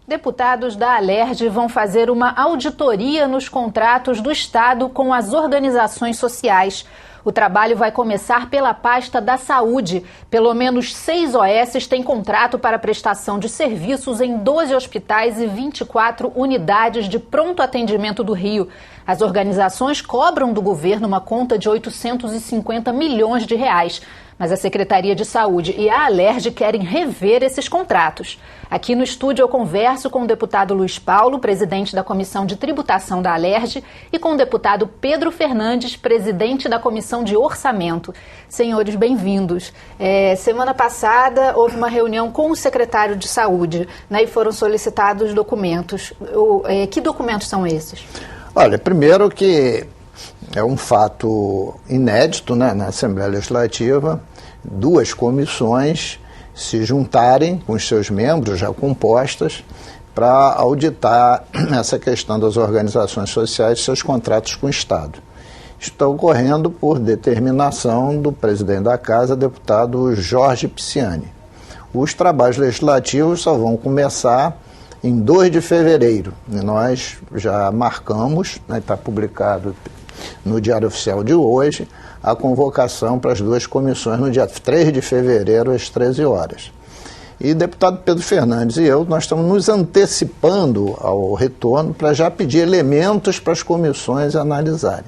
Deputados da Alerj vão fazer uma auditoria nos contratos do Estado com as organizações sociais. O trabalho vai começar pela pasta da saúde. Pelo menos 6 OSs têm contrato para prestação de serviços em 12 hospitais e 24 unidades de pronto atendimento do Rio. As organizações cobram do governo uma conta de 850 milhões de reais. Mas a Secretaria de Saúde e a Alerj querem rever esses contratos. Aqui no estúdio eu converso com o deputado Luiz Paulo, presidente da Comissão de Tributação da Alerj, e com o deputado Pedro Fernandes, presidente da Comissão de Orçamento. Senhores, bem-vindos. Semana passada houve uma reunião com o secretário de Saúde, né, e foram solicitados documentos. Que documentos são esses? Olha, primeiro que é um fato inédito, né, na Assembleia Legislativa, 2 comissões se juntarem com os seus membros já compostas para auditar essa questão das organizações sociais e seus contratos com o Estado. Está ocorrendo por determinação do presidente da Casa, deputado Jorge Pisciani. Os trabalhos legislativos só vão começar em 2 de fevereiro. E nós já marcamos, né, está publicado no Diário Oficial de hoje, a convocação para as 2 comissões no dia 3 de fevereiro, às 13 horas. E o deputado Pedro Fernandes e eu, nós estamos nos antecipando ao retorno para já pedir elementos para as comissões analisarem.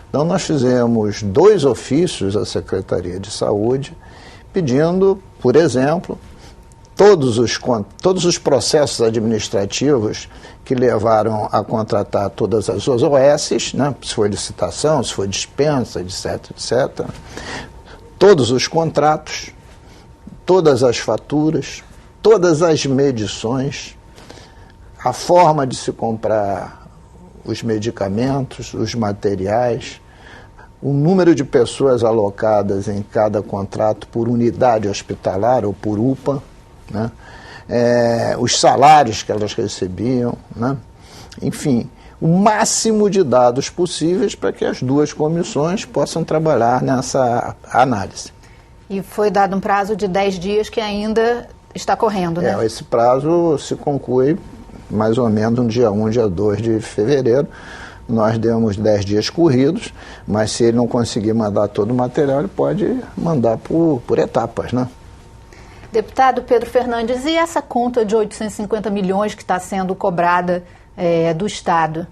Então, nós fizemos 2 ofícios à Secretaria de Saúde, pedindo, por exemplo, todos os processos administrativos que levaram a contratar todas as OSs, né, se foi licitação, se foi dispensa, etc., etc., todos os contratos, todas as faturas, todas as medições, a forma de se comprar os medicamentos, os materiais, o número de pessoas alocadas em cada contrato por unidade hospitalar ou por UPA, né? Os salários que elas recebiam, né? Enfim, o máximo de dados possíveis para que as 2 comissões possam trabalhar nessa análise. E foi dado um prazo de 10 dias que ainda está correndo, né? Esse prazo se conclui mais ou menos no dia 1, dia 2 de fevereiro. Nós demos 10 dias corridos, mas se ele não conseguir mandar todo o material, ele pode mandar por etapas, né? Deputado Pedro Fernandes, e essa conta de 850 milhões que está sendo cobrada do Estado?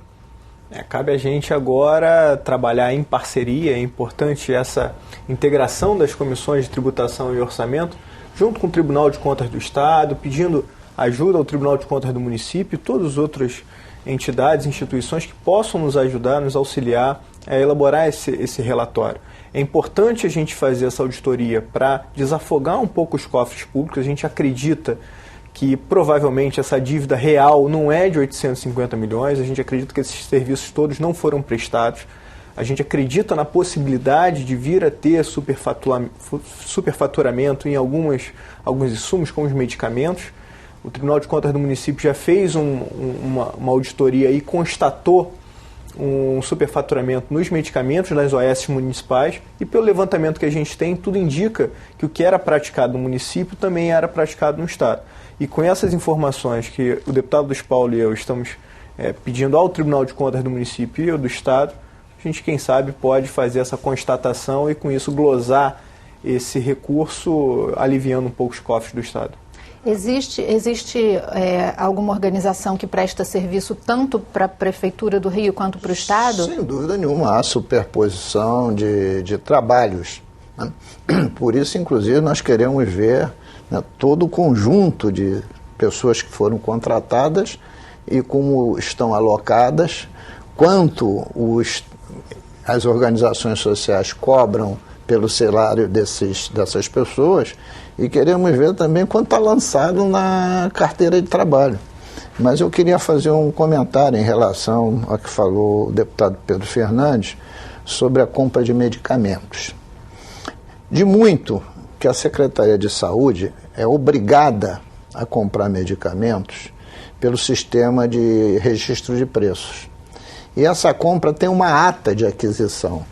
Cabe a gente agora trabalhar em parceria, é importante essa integração das comissões de tributação e orçamento, junto com o Tribunal de Contas do Estado, pedindo ajuda ao Tribunal de Contas do município e todas as outras entidades, instituições que possam nos ajudar, nos auxiliar a elaborar esse relatório. É importante a gente fazer essa auditoria para desafogar um pouco os cofres públicos. A gente acredita que provavelmente essa dívida real não é de 850 milhões, a gente acredita que esses serviços todos não foram prestados, a gente acredita na possibilidade de vir a ter superfaturamento em alguns insumos, como os medicamentos. O Tribunal de Contas do município já fez uma auditoria e constatou um superfaturamento nos medicamentos das OS municipais, e pelo levantamento que a gente tem, tudo indica que o que era praticado no município também era praticado no Estado. E com essas informações que o deputado Luiz Paulo e eu estamos pedindo ao Tribunal de Contas do município e do Estado, a gente, quem sabe, pode fazer essa constatação e com isso glosar esse recurso, aliviando um pouco os cofres do Estado. Existe alguma organização que presta serviço tanto para a Prefeitura do Rio quanto para o Estado? Sem dúvida nenhuma, há superposição de trabalhos, né? Por isso, inclusive, nós queremos ver, né, todo o conjunto de pessoas que foram contratadas e como estão alocadas, quanto as organizações sociais cobram pelo salário dessas pessoas, e queremos ver também quanto está lançado na carteira de trabalho. Mas eu queria fazer um comentário em relação ao que falou o deputado Pedro Fernandes sobre a compra de medicamentos. De muito que a Secretaria de Saúde é obrigada a comprar medicamentos pelo sistema de registro de preços. E essa compra tem uma ata de aquisição.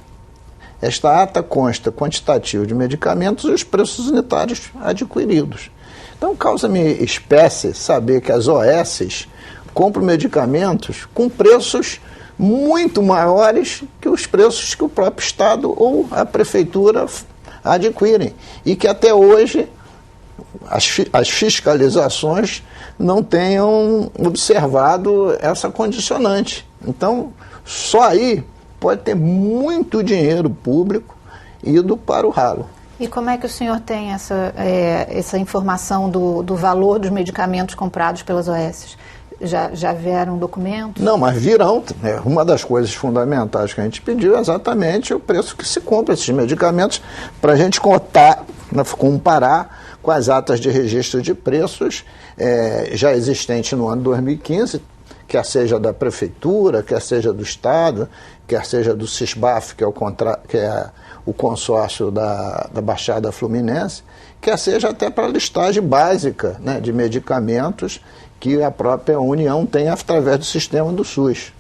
Esta ata consta quantitativo de medicamentos e os preços unitários adquiridos. Então, causa-me espécie saber que as OSs compram medicamentos com preços muito maiores que os preços que o próprio Estado ou a Prefeitura adquirem. E que até hoje as fiscalizações não tenham observado essa condicionante. Então, só aí pode ter muito dinheiro público ido para o ralo. E como é que o senhor tem essa informação do valor dos medicamentos comprados pelas OS? Já vieram documentos? Não, mas virão. Uma das coisas fundamentais que a gente pediu é exatamente o preço que se compra esses medicamentos para a gente comparar com as atas de registro de preços já existentes no ano 2015, quer seja da Prefeitura, quer seja do Estado, quer seja do CISBAF, que é o consórcio da Baixada Fluminense, quer seja até para a listagem básica, né, de medicamentos que a própria União tem através do sistema do SUS.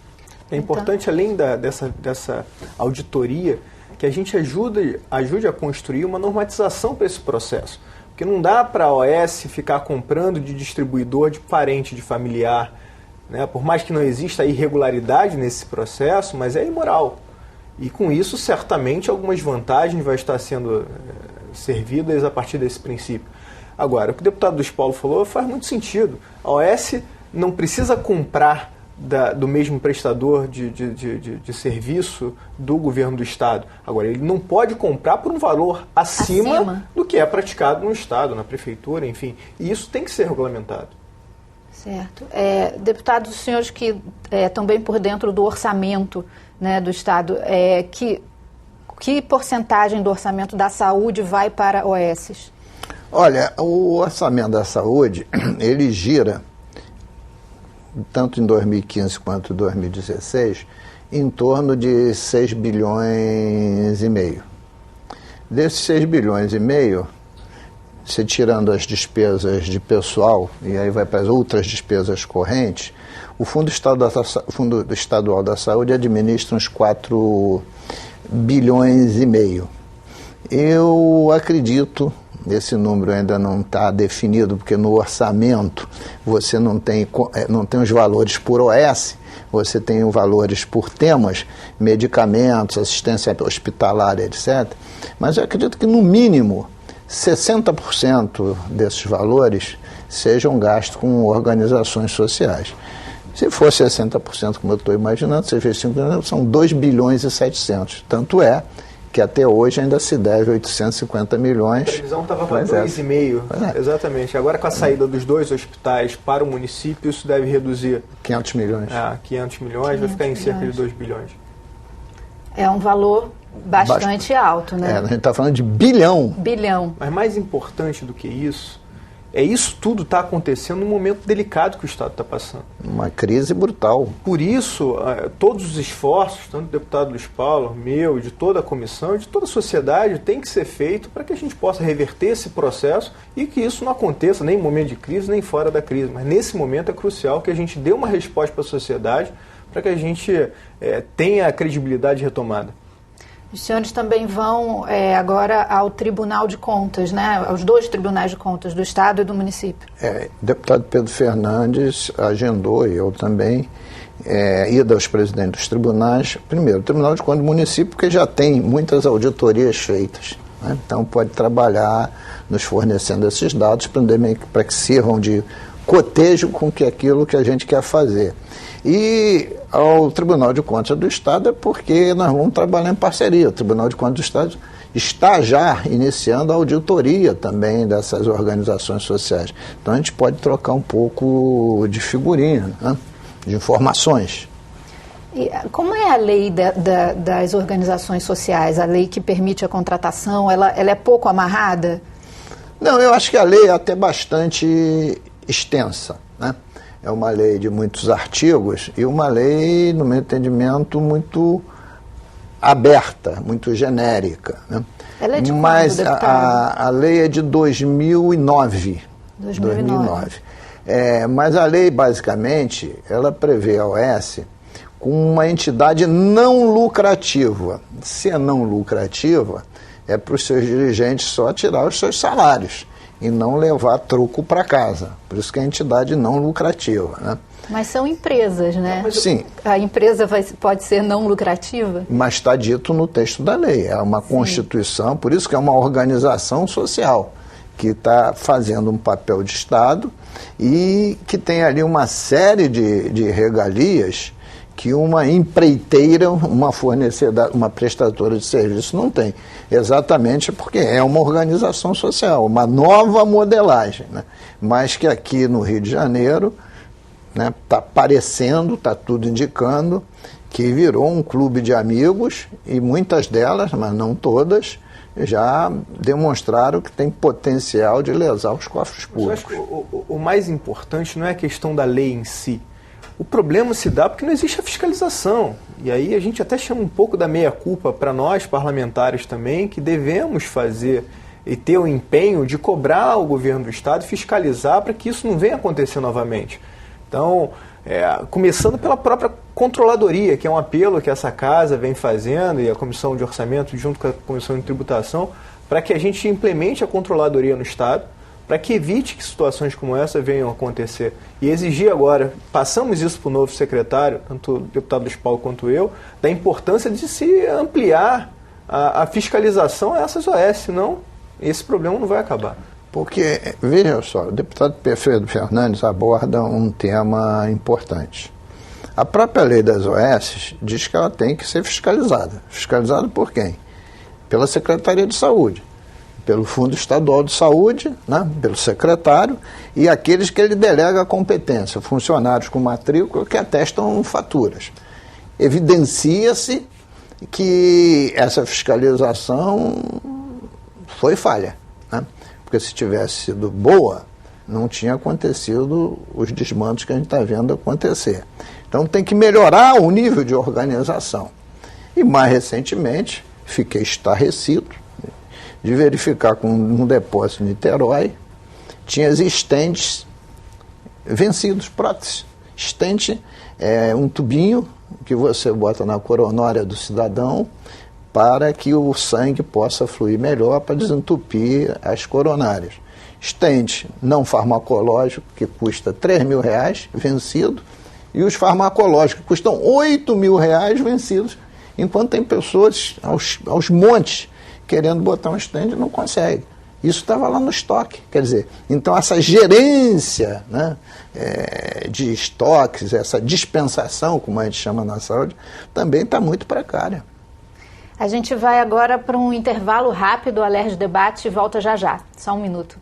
É importante, além dessa auditoria, que a gente ajude a construir uma normatização para esse processo. Porque não dá para a OS ficar comprando de distribuidor de parente, de familiar, né? Por mais que não exista irregularidade nesse processo, mas é imoral. E com isso, certamente, algumas vantagens vão estar sendo servidas a partir desse princípio. Agora, o que o deputado Luiz Paulo falou faz muito sentido. A OS não precisa comprar do mesmo prestador de serviço do governo do Estado. Agora, ele não pode comprar por um valor acima do que é praticado no Estado, na Prefeitura, enfim. E isso tem que ser regulamentado. Certo. Deputados, os senhores que estão bem por dentro do orçamento, né, do Estado, que porcentagem do orçamento da saúde vai para OS? Olha, o orçamento da saúde, ele gira, tanto em 2015 quanto em 2016, em torno de 6 bilhões e meio. Desses 6 bilhões e meio, se tirando as despesas de pessoal, e aí vai para as outras despesas correntes, o Fundo Estadual da Saúde administra uns 4 bilhões e meio. Eu acredito, esse número ainda não está definido, porque no orçamento você não tem os valores por OS, você tem os valores por temas, medicamentos, assistência hospitalar, etc. Mas eu acredito que, no mínimo, 60% desses valores sejam gastos com organizações sociais. Se for 60%, como eu estou imaginando, se vezes 5 são 2 bilhões e 700. Tanto é que até hoje ainda se deve 850 milhões. A previsão estava para 2,5. Exatamente. Agora, com a saída dos 2 hospitais para o município, isso deve reduzir 500 milhões. 500 milhões, vai ficar em cerca de 2 bilhões. É um valor bastante alto, né? A gente está falando de bilhão. Bilhão. Mas mais importante do que isso, isso tudo está acontecendo num momento delicado que o Estado está passando. Uma crise brutal. Por isso, todos os esforços, tanto do deputado Luiz Paulo, meu, de toda a comissão, de toda a sociedade, tem que ser feito para que a gente possa reverter esse processo e que isso não aconteça nem em momento de crise, nem fora da crise. Mas nesse momento é crucial que a gente dê uma resposta para a sociedade para que a gente tenha a credibilidade retomada. Os senhores também vão agora ao Tribunal de Contas, né? Aos 2 tribunais de contas, do Estado e do município. O deputado Pedro Fernandes agendou, e eu também, ida aos presidentes dos tribunais. Primeiro, o Tribunal de Contas do município, porque já tem muitas auditorias feitas, né? Então pode trabalhar nos fornecendo esses dados para que sirvam de cotejo com aquilo que a gente quer fazer. E ao Tribunal de Contas do Estado é porque nós vamos trabalhar em parceria. O Tribunal de Contas do Estado está já iniciando a auditoria também dessas organizações sociais. Então a gente pode trocar um pouco de figurinha, né? De informações. E como é a lei das organizações sociais, a lei que permite a contratação, ela é pouco amarrada? Não, eu acho que a lei é até bastante extensa, né? É uma lei de muitos artigos e uma lei, no meu entendimento, muito aberta, muito genérica, né? Ela é de Mas quando, a lei é de 2009. 2009. Mas a lei, basicamente, ela prevê a OS com uma entidade não lucrativa. Se é não lucrativa, é para os seus dirigentes só tirar os seus salários. e não levar troco para casa. Por isso que é entidade não lucrativa, né? Mas são empresas, né? Sim. A empresa pode ser não lucrativa? Mas está dito no texto da lei, é uma constituição, por isso que é uma organização social que está fazendo um papel de Estado e que tem ali uma série de regalias que uma empreiteira, uma fornecedora, uma prestadora de serviço não tem. Exatamente porque é uma organização social, uma nova modelagem, né? Mas que aqui no Rio de Janeiro está parecendo, está tudo indicando que virou um clube de amigos e muitas delas, mas não todas, já demonstraram que tem potencial de lesar os cofres públicos. Eu acho que o mais importante não é a questão da lei em si. O problema se dá porque não existe a fiscalização. E aí a gente até chama um pouco da meia-culpa para nós, parlamentares também, que devemos fazer e ter o empenho de cobrar o governo do Estado, fiscalizar para que isso não venha acontecer novamente. Então, começando pela própria controladoria, que é um apelo que essa casa vem fazendo, e a Comissão de Orçamento, junto com a Comissão de Tributação, para que a gente implemente a controladoria no Estado, para que evite que situações como essa venham a acontecer. E exigir agora, passamos isso para o novo secretário, tanto o deputado Luiz Paulo quanto eu, da importância de se ampliar a fiscalização a essas OS, senão esse problema não vai acabar. Porque, veja só, o deputado Pedro Fernandes aborda um tema importante. A própria lei das OS diz que ela tem que ser fiscalizada. Fiscalizada por quem? Pela Secretaria de Saúde, pelo Fundo Estadual de Saúde, né, pelo secretário, e aqueles que ele delega a competência, funcionários com matrícula que atestam faturas. Evidencia-se que essa fiscalização foi falha, né? Porque se tivesse sido boa, não tinha acontecido os desmandos que a gente está vendo acontecer. Então tem que melhorar o nível de organização. E mais recentemente, fiquei estarrecido de verificar com um depósito em Niterói, tinha estandes vencidos, próteses. Estente é um tubinho que você bota na coronária do cidadão para que o sangue possa fluir melhor para desentupir as coronárias. Estente não farmacológico, que custa R$3.000 vencido, e os farmacológicos que custam R$8.000 vencidos, enquanto tem pessoas aos montes querendo botar um stand e não consegue. Isso estava lá no estoque. Quer dizer, então essa gerência, né, de estoques, essa dispensação, como a gente chama na saúde, também está muito precária. A gente vai agora para um intervalo rápido, o Alerj Debate, e volta já já. Só um minuto.